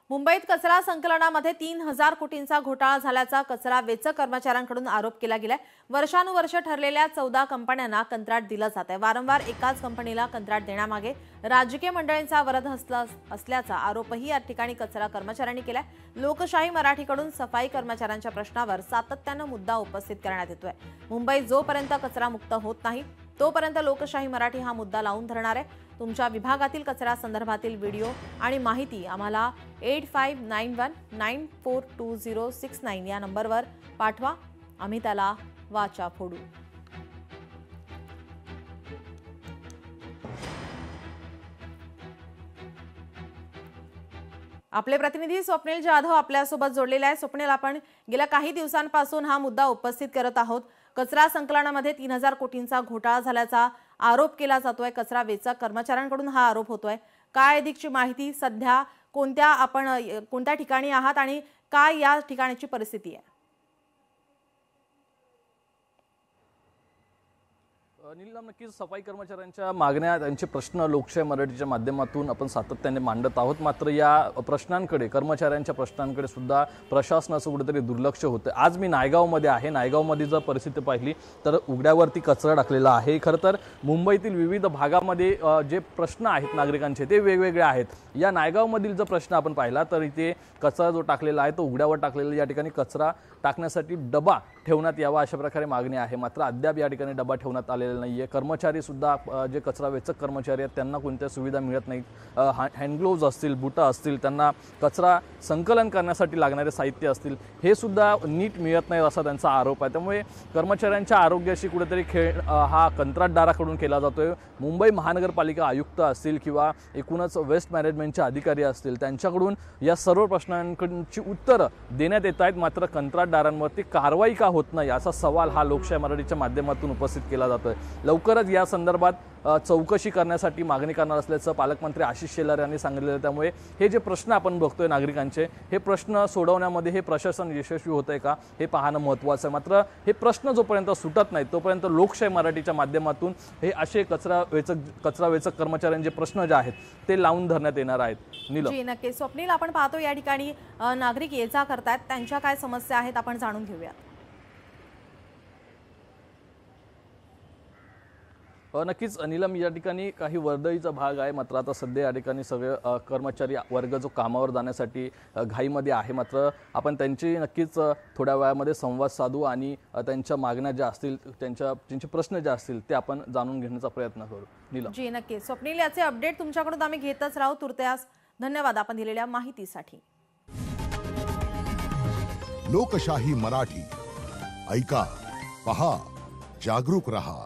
मुंबईत कचरा संकलनामध्ये 3000 कोटींचा घोटाळा झाल्याचा कचरा वेचक कर्मचाऱ्यांकडून आरोप केला गेलाय। वर्षानुवर्ष ठरलेल्या 14 कंपन्यांना कंत्राट दिलं जात आहे। वारंवार एकाच कंपनीला कंत्राट देण्यामागे राजकीय मंडळींचा वरद असल्याचा आरोपही या ठिकाणी कचरा कर्मचाऱ्यांनी केलाय। लोकशाही मराठीकडून सफाई कर्मचाऱ्यांच्या प्रश्नावर सातत्याने मुद्दा उपस्थित करण्यात येतोय। मुंबई जोपर्यंत कचरा मुक्त होत नाही तोपर्यंत लोकशाही मराठी हा मुद्दा लावून धरणार आहे। तुमच्या विभागातील कचरा संदर्भातील व्हिडिओ आणि माहिती आम्हाला 8591942069 या नंबरवर पाठवा। आम्ही त्याला वाचा फोडू। आपले प्रतिनिधी स्वप्नील जाधव आपल्यासोबत जोडलेले आहे। स्वप्नील, आपण गेल्या काही दिवसांपासून हा मुद्दा उपस्थित करत आहोत। कचरा संकलनामध्ये 3000 कोटींचा घोटाळा झाल्याचा आरोप केला जातोय। कचरा वेचक कर्मचाऱ्यांकडून हा आरोप होतोय। काय अधिकची माहिती, सध्या कोणत्या ठिकाणी आहात आणि काय या ठिकाणची परिस्थिती आहे? नीलम, नक्कीच सफाई कर्मचाऱ्यांच्या मागण्या, त्यांचे प्रश्न लोकशाही मराठीच्या माध्यमातून आपण सातत्याने मांडत आहोत। मात्र या प्रश्नांकडे, कर्मचाऱ्यांच्या प्रश्नांकडे सुद्धा प्रशासनाचं कुठेतरी दुर्लक्ष होतं। आज मी नायगावमध्ये आहे। नायगावमध्ये जर परिस्थिती पाहिली तर उघड्यावरती कचरा टाकलेला आहे। खरं तर मुंबईतील विविध भागामध्ये जे प्रश्न आहेत नागरिकांचे ते वेगवेगळे आहेत। या नायगावमधील जर प्रश्न आपण पाहिला तर इथे कचरा जो टाकलेला आहे तो उघड्यावर टाकलेला, या ठिकाणी कचरा टाकण्यासाठी डबा ठेवण्यात यावा अशा प्रकारे मागणी आहे। मात्र अद्याप या ठिकाणी डबा ठेवण्यात आलेला नाहीये। कर्मचारी सुद्धा जे कचरा वेचक कर्मचारी आहेत त्यांना कोणत्या सुविधा मिळत नाहीत। हँडग्लोव्ज असतील, बुटा असतील, त्यांना कचरा संकलन करण्यासाठी लागणारे साहित्य असतील, हे सुद्धा नीट मिळत नाही असा त्यांचा आरोप आहे। त्यामुळे कर्मचाऱ्यांच्या आरोग्याशी कुठेतरी खेळ हा कंत्राटदाराकडून केला जातोय। मुंबई महानगरपालिका आयुक्त असतील किंवा एकूणच वेस्ट मॅनेजमेंटचे अधिकारी असतील, त्यांच्याकडून या सर्व प्रश्नांची उत्तरं देण्यात येत आहेत। मात्र कंत्राटदारांवरती कारवाई का होत नाही असा सवाल हा लोकशाही मराठीच्या माध्यमातून उपस्थित केला जातोय। लवकरच या संदर्भात चौकशी करण्यासाठी मागणी करणार असल्याचं पालकमंत्री आशिष शेलार यांनी सांगितलं। त्यामुळे हे जे प्रश्न आपण बघतोय नागरिकांचे, हे प्रश्न सोडवण्यामध्ये हे प्रशासन यशस्वी होतंय का हे पाहणं महत्त्वाचं आहे। मात्र हे प्रश्न जोपर्यंत सुटत नाहीत तोपर्यंत लोकशाही मराठीच्या माध्यमातून हे असे कचरा वेचक कर्मचाऱ्यांचे प्रश्न जे आहेत ते लावून धरण्यात येणार आहेत। नीलम जी नक्की। स्वप्नील, आपण पाहतो या ठिकाणी नागरिक ये जा करतात, त्यांच्या काय समस्या आहेत आपण जाणून घेऊया। नक्कीच नीलम, या ठिकाणी काही वर्दळीचा भाग आहे। मात्र आता सध्या या ठिकाणी सगळे कर्मचारी वर्ग जो कामावर जाण्यासाठी घाईमध्ये आहे। मात्र आपण त्यांची नक्कीच थोड्या वेळामध्ये संवाद साधू आणि त्यांच्या मागण्या ज्या असतील, त्यांचे प्रश्न जे असतील ते आपण जाणून घेण्याचा प्रयत्न करू। नीलम जी नक्की। स्वप्नील, याचे अपडेट तुमच्याकडून आम्ही घेतच राहू। तुर्त्यास धन्यवाद आपण दिलेल्या माहितीसाठी। लोकशाही मराठी ऐका, पहा, जागरूक रहा।